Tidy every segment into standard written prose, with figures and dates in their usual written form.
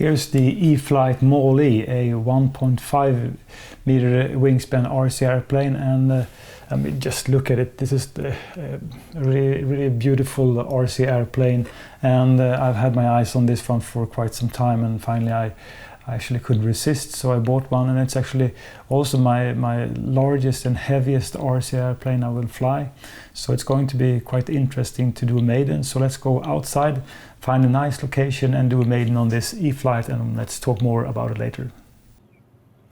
Here's the E-Flite Maule, a 1.5 meter wingspan RC airplane, and I mean, just look at it. This is the really beautiful RC airplane, and I've had my eyes on this one for quite some time, and finally I actually couldn't resist, so I bought one, and it's actually also my largest and heaviest RC airplane I will fly. So it's going to be quite interesting to do a maiden. So let's go outside, find a nice location and do a maiden on this E-Flite, and let's talk more about it later.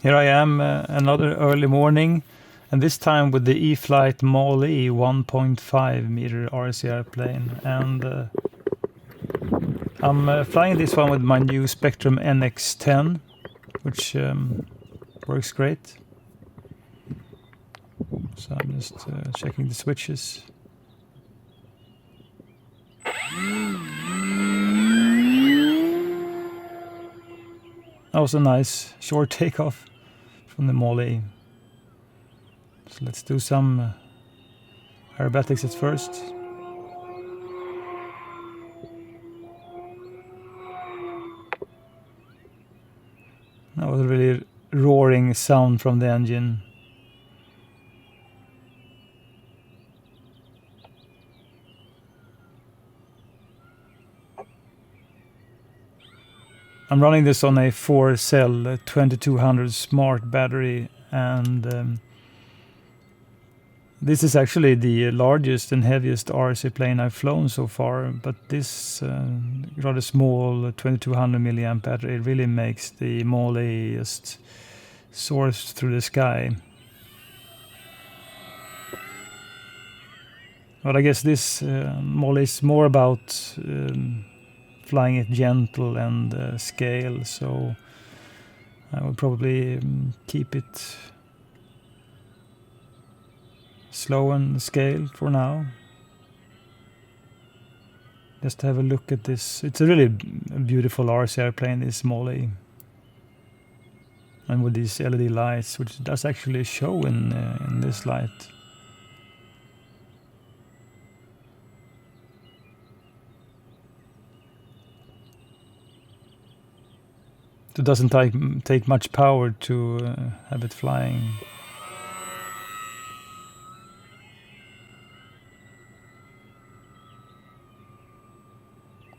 Here I am, another early morning, and this time with the E-Flite Maule 1.5 meter RC airplane, and I'm flying this one with my new Spektrum NX10, which works great. So I'm just checking the switches. That was a nice short takeoff from the Maule. So let's do some aerobatics at first. That was a really roaring sound from the engine. I'm running this on a 4-cell 2200 smart battery, and this is actually the largest and heaviest RC plane I've flown so far, but this rather small 2200 milliamp battery really makes the Maule just soar through the sky. But I guess this Maule is more about flying it gentle and scale, so I will probably keep it slow and scale for now. Just have a look at this. It's a really beautiful RC airplane, this Maule, and with these LED lights, which does actually show in this light. It doesn't take much power to have it flying.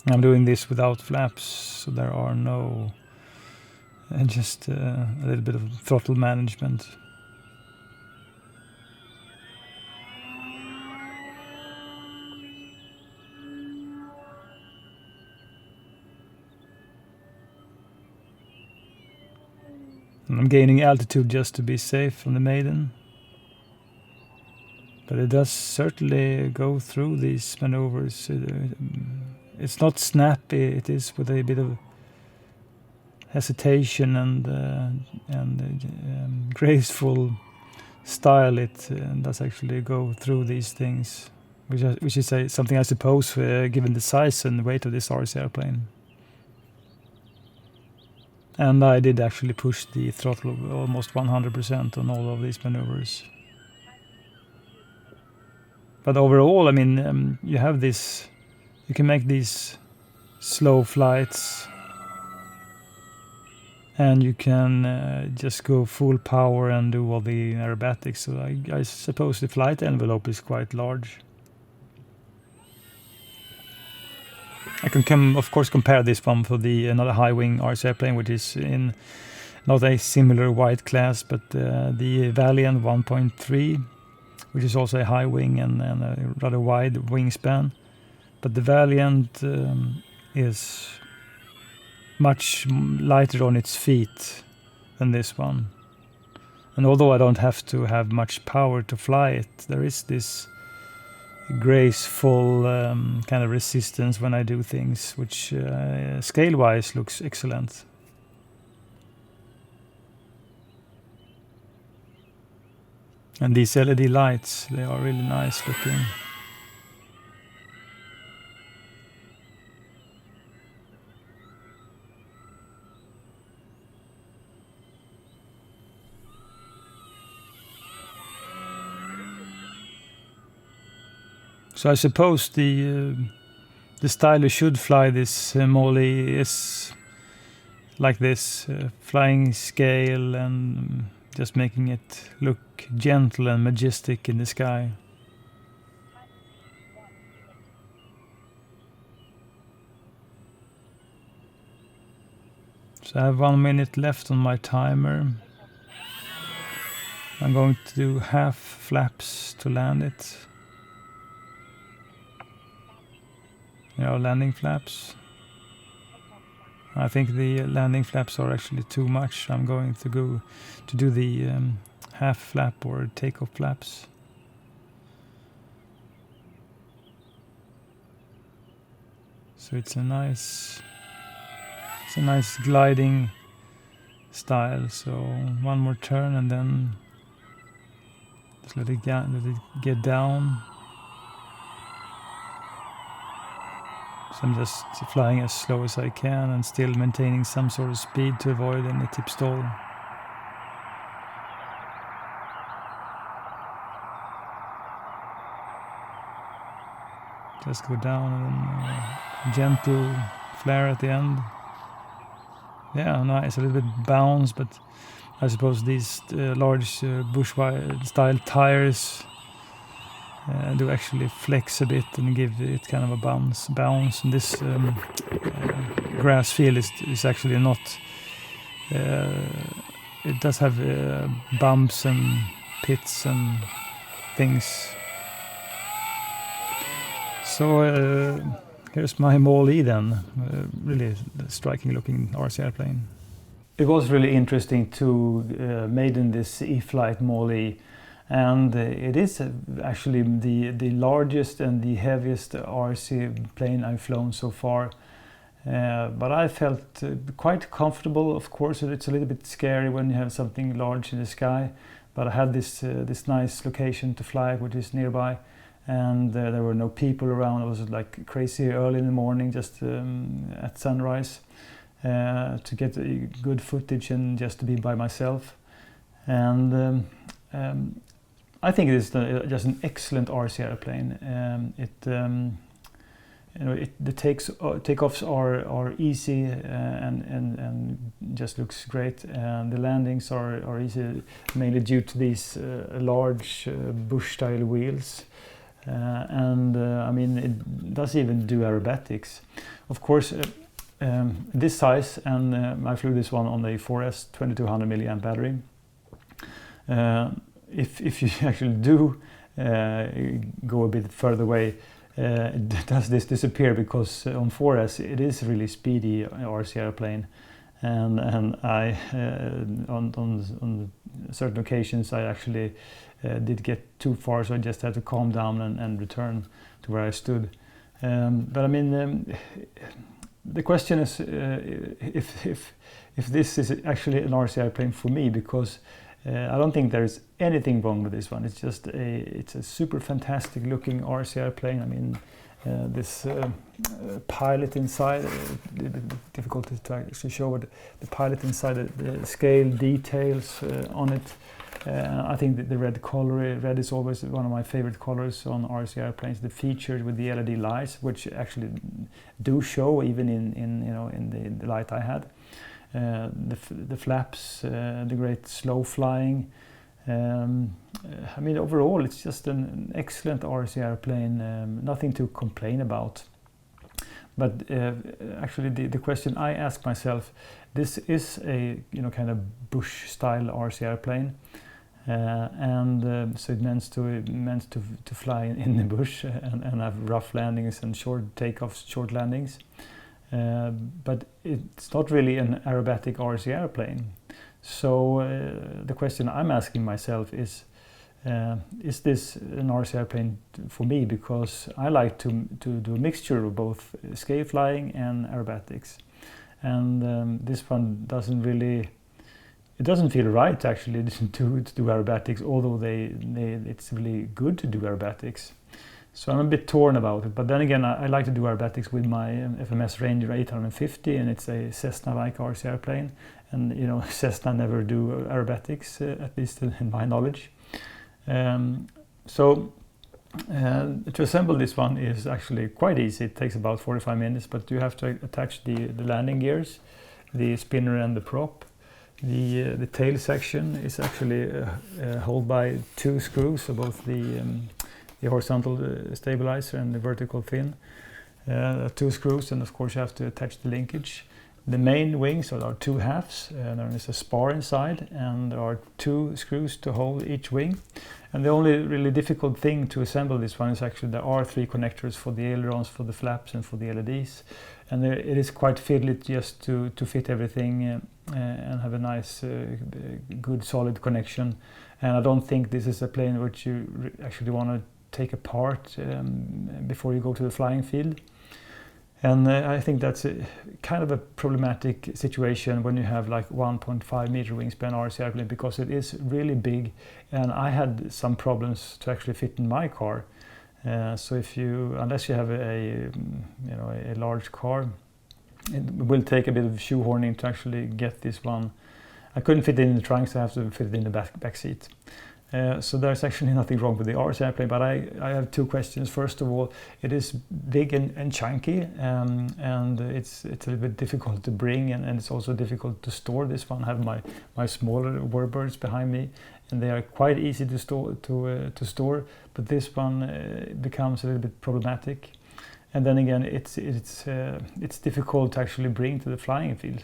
I'm doing this without flaps, so there are no, just a little bit of throttle management. And I'm gaining altitude just to be safe on the Maiden. But it does certainly go through these maneuvers. It's not snappy, it is with a bit of hesitation and graceful style. It does actually go through these things, which is something I suppose given the size and weight of this RC airplane. And I did actually push the throttle almost 100% on all of these maneuvers. But overall, I mean, you have this. You can make these slow flights, and you can just go full power and do all the aerobatics. So I suppose the flight envelope is quite large. I can of course compare this one for another high wing RC airplane, which is in not a similar weight class, but the Valiant 1.3, which is also a high wing and a rather wide wingspan. But the Valiant is much lighter on its feet than this one. And although I don't have to have much power to fly it, there is this graceful kind of resistance when I do things, which scale-wise looks excellent. And these LED lights, they are really nice looking. So I suppose the style you should fly this Maule is like this, flying scale and just making it look gentle and majestic in the sky. So I have 1 minute left on my timer. I'm going to do half flaps to land it. Landing flaps. I think the landing flaps are actually too much. I'm going to go to do the half flap or takeoff flaps. So it's a nice gliding style. So one more turn and then just let it get down. So I'm just flying as slow as I can and still maintaining some sort of speed to avoid any tip stall. Just go down and then gentle flare at the end. Yeah, nice, a little bit bounce, but I suppose these large bushwire style tires do actually flex a bit and give it kind of a bounce. And this grass field is actually not. It does have bumps and pits and things. So here's my Maule then. Really striking looking RC airplane. It was really interesting to Maiden this E-Flite Maule. And it is actually the largest and the heaviest RC plane I've flown so far. But I felt quite comfortable. Of course, it's a little bit scary when you have something large in the sky. But I had this nice location to fly, which is nearby. And there were no people around. It was like crazy early in the morning, just at sunrise, to get good footage and just to be by myself. And I think it is just an excellent RC airplane. The takeoffs are easy and just looks great. And the landings are easy, mainly due to these large bush-style wheels. I mean, it does even do aerobatics. Of course, this size, and I flew this one on the 4S 2200 milliamp battery. If you actually do go a bit further away, does this disappear, because on 4S it is really speedy RC airplane, and I on certain occasions I actually did get too far, so I just had to calm down and return to where I stood. But I mean, the question is if this is actually an RC airplane for me, because I don't think there's anything wrong with this one. It's just it's a super fantastic looking RC airplane. I mean, this pilot inside, difficult to actually show, but the pilot inside, the scale details on it. I think that the red is always one of my favorite colors on RC airplanes. The features with the LED lights, which actually do show even in the light I had. The flaps, the great slow flying. I mean, overall, it's just an excellent RC airplane. Nothing to complain about. But actually, the question I ask myself: this is a kind of bush-style RC airplane, and so it meant to fly in the bush and have rough landings and short takeoffs, short landings. But it's not really an aerobatic RC airplane. So the question I'm asking myself is this an RC airplane for me? Because I like to do a mixture of both scale flying and aerobatics. And this one doesn't feel right actually to do aerobatics, although it's really good to do aerobatics. So I'm a bit torn about it, but then again, I like to do aerobatics with my FMS Ranger 850, and it's a Cessna-like RC airplane, and Cessna never do aerobatics, at least in my knowledge. So to assemble this one is actually quite easy. It takes about 45 minutes, but you have to attach the landing gears, the spinner and the prop. The tail section is actually held by 2 screws, so both the horizontal stabilizer and the vertical fin. 2 screws, and of course you have to attach the linkage. The main wings, so there are 2 halves, there is a spar inside, and there are 2 screws to hold each wing. And the only really difficult thing to assemble this one is actually there are 3 connectors for the ailerons, for the flaps, and for the LEDs. And it is quite fiddly just to fit everything and have a nice, good, solid connection. And I don't think this is a plane which you actually want to take apart before you go to the flying field. And I think that's kind of a problematic situation when you have like 1.5 meter wingspan RC airplane, because it is really big, and I had some problems to actually fit in my car. So unless you have a large car, it will take a bit of shoehorning to actually get this one. I couldn't fit it in the trunk, so I have to fit it in the back seat. So there's actually nothing wrong with the RC airplane, but I have 2 questions. First of all, it is big and chunky, and it's a little bit difficult to bring, and it's also difficult to store. This one, I have my smaller warbirds behind me, and they are quite easy to store, but this one becomes a little bit problematic. And then again, it's difficult to actually bring to the flying field.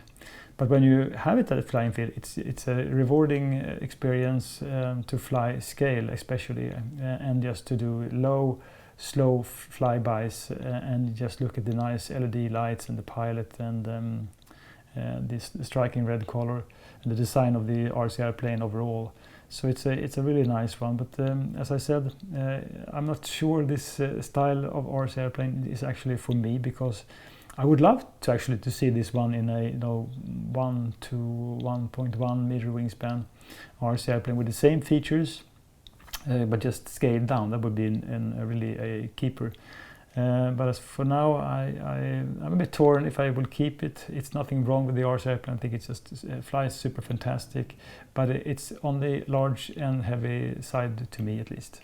But when you have it at the flying field, it's a rewarding experience to fly scale, especially, and just to do low, slow flybys and just look at the nice LED lights and the pilot and this striking red color and the design of the RC airplane overall. So it's a really nice one. But as I said, I'm not sure this style of RC airplane is actually for me, because I would love to actually see this one in a 1 to 1.1 meter wingspan RC airplane with the same features, but just scaled down. That would be really a keeper. But as for now, I'm a bit torn if I will keep it. It's nothing wrong with the RC airplane. I think it just flies super fantastic, but it's on the large and heavy side to me, at least.